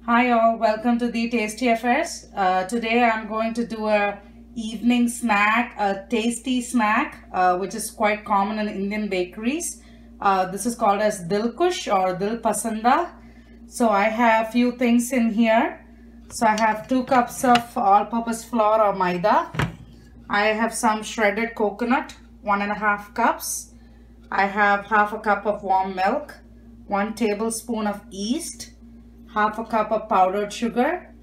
Hi all, welcome to the Tasty Affairs. Today I'm going to do a evening snack, a tasty snack, which is quite common in Indian bakeries. This is called as Dil Kush or Dil Pasanda. So I have few things in here. So I have 2 cups of all-purpose flour or maida. I have some shredded coconut, 1.5 cups. I have half a cup of warm milk, 1 tablespoon of yeast, half a cup of powdered sugar,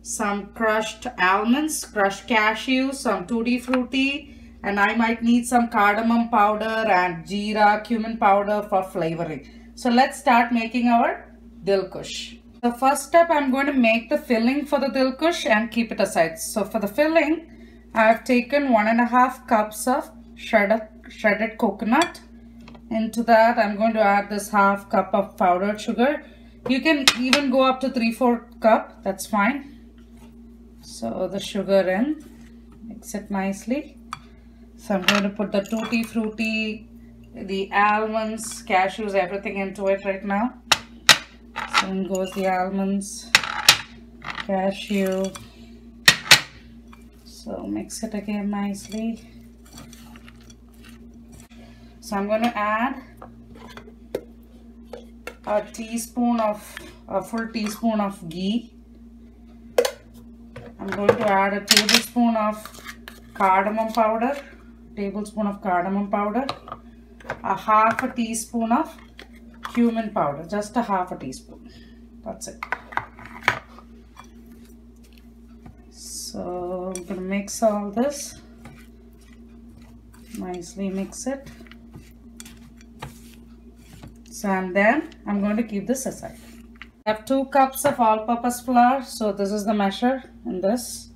some crushed almonds, crushed cashews, some tutti frutti, and I might need some cardamom powder and jeera, cumin powder for flavoring. So let's start making our Dil Kush. The first step, I'm going to make the filling for the Dil Kush and keep it aside. So for the filling, I have taken 1.5 cups of shredded coconut. Into that, I'm going to add this half cup of powdered sugar. You can even go up to 3/4 cup, that's fine. So the sugar in, mix it nicely. So I'm going to put the tutti frutti, the almonds, cashews, everything into it right now. So in goes the almonds, cashew. So mix it again nicely. So I'm going to add a full teaspoon of ghee. I'm going to add a tablespoon of cardamom powder, a half a teaspoon of cumin powder, just a half a teaspoon. That's it. So I'm going to mix all this, nicely mix it. So, and then I'm going to keep this aside. I have 2 cups of all-purpose flour. So this is the measure in this.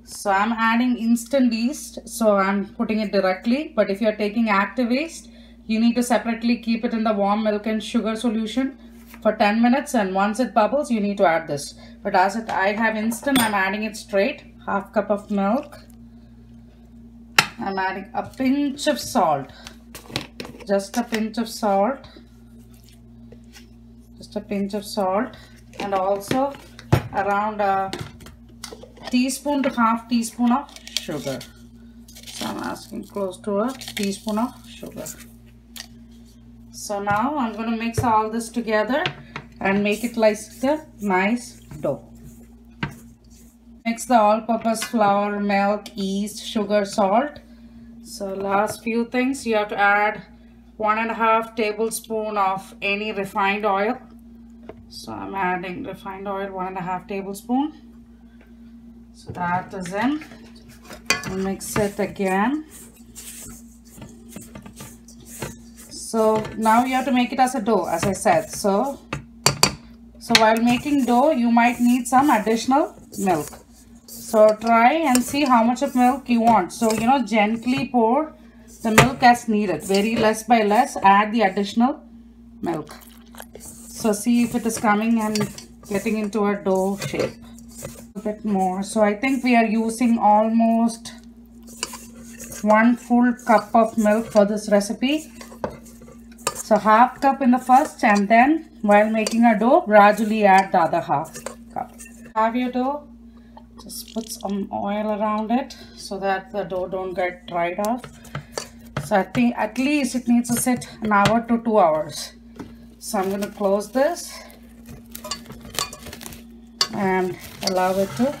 So I'm adding instant yeast. So I'm putting it directly. But if you're taking active yeast, you need to separately keep it in the warm milk and sugar solution for 10 minutes. And once it bubbles, you need to add this. But as I have instant, I'm adding it straight. Half cup of milk. I'm adding a pinch of salt. Just a pinch of salt. And also around a teaspoon to half teaspoon of sugar. So I'm asking close to a teaspoon of sugar. So now I'm going to mix all this together and make it like a nice dough. Mix the all-purpose flour, milk, yeast, sugar, salt. So last few things, you have to add 1.5 tablespoon of any refined oil. So I'm adding refined oil, 1.5 tablespoon. So that is in. Mix it again. So now you have to make it as a dough, as I said. So while making dough, you might need some additional milk. So try and see how much of milk you want. So gently pour the milk as needed, very less by less. Add the additional milk. So see if it is coming and getting into a dough shape. A bit more. So I think we are using almost 1 full cup of milk for this recipe. So half cup in the first, and then while making a dough, gradually add the other half cup. Have your dough. Just put some oil around it so that the dough don't get dried off. So I think at least it needs to sit an hour to 2 hours. So I'm going to close this and allow it to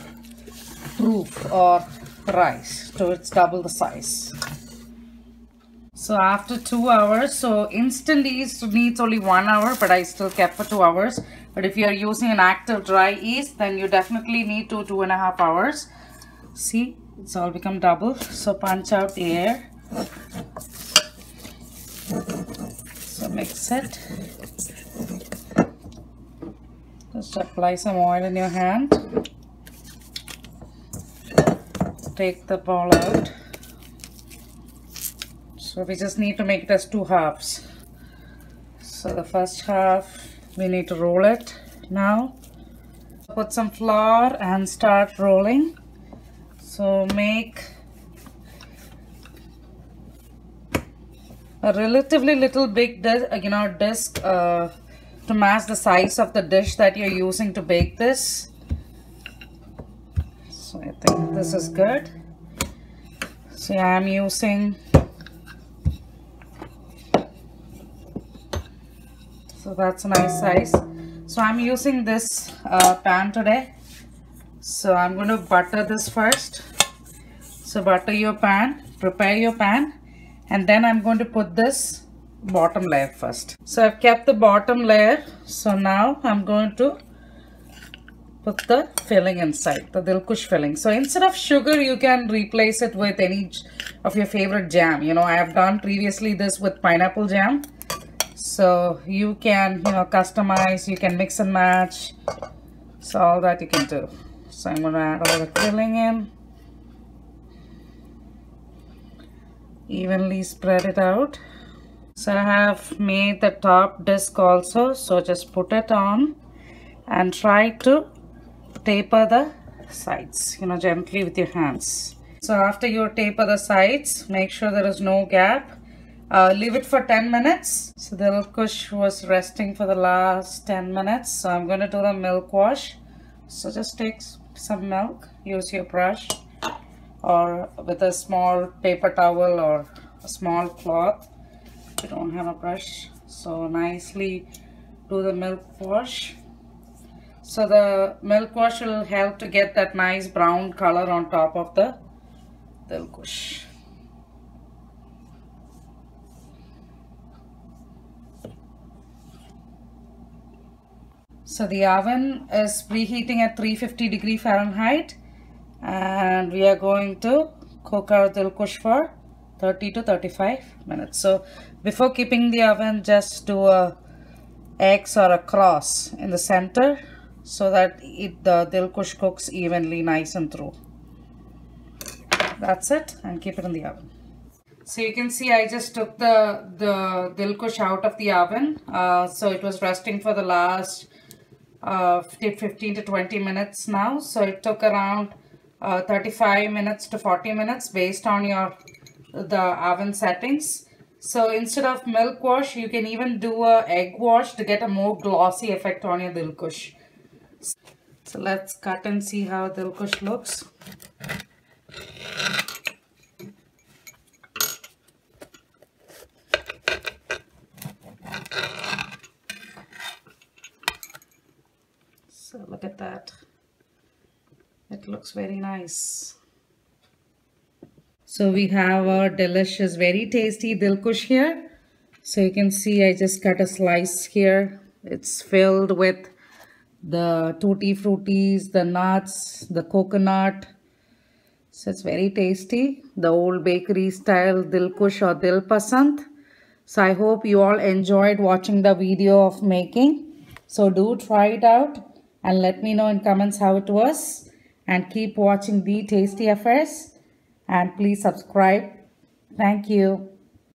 proof or rise to its double the size. So after 2 hours, so instant yeast needs only 1 hour, but I still kept for 2 hours. But if you are using an active dry yeast, then you definitely need 2.5 hours. See, it's all become double. So punch out the air. So mix it. Just apply some oil in your hand. Take the ball out. So we just need to make it as 2 halves. So the first half, we need to roll it now. Put some flour and start rolling. So make a relatively little big disc to match the size of the dish that you're using to bake this. So I think this is good. So yeah, I'm using, so that's a nice size. So I'm using this pan today. So I'm going to butter this first. So butter your pan, prepare your pan, and then I'm going to put this bottom layer first. So I've kept the bottom layer. So now I'm going to put the filling inside, the Dilkush filling. So instead of sugar, you can replace it with any of your favorite jam. You know, I have done previously this with pineapple jam. So you can, you know, customize, you can mix and match. So all that you can do. So I'm going to add all the filling in. Evenly spread it out. So I have made the top disc also. So just put it on and try to taper the sides, you know, gently with your hands. So after you taper the sides, make sure there is no gap. Leave it for 10 minutes. So the Dilkush was resting for the last 10 minutes. So I'm going to do the milk wash. So just take some milk, use your brush or with a small paper towel or a small cloth if you don't have a brush. So nicely do the milk wash. So the milk wash will help to get that nice brown color on top of the Dilkush. So the oven is preheating at 350 Fahrenheit, and we are going to cook our Dilkush for 30 to 35 minutes. So before keeping the oven, just do a X or a cross in the center so that the Dilkush cooks evenly, nice and through. That's it, and keep it in the oven. So you can see I just took the Dilkush out of the oven. So it was resting for the last 15 to 20 minutes now. So it took around 35 minutes to 40 minutes based on the oven settings. So instead of milk wash, you can even do a egg wash to get a more glossy effect on your Dilkush. So let's cut and see how Dilkush looks. So look at that. It looks very nice. So we have our delicious, very tasty Dilkush here. So you can see I just cut a slice here. It's filled with the tutti fruities, the nuts, the coconut. So it's very tasty. The old bakery style Dilkush or Dil Pasand. So I hope you all enjoyed watching the video of making. So do try it out and let me know in comments how it was. And keep watching The Tasty Affairs. And please subscribe. Thank you.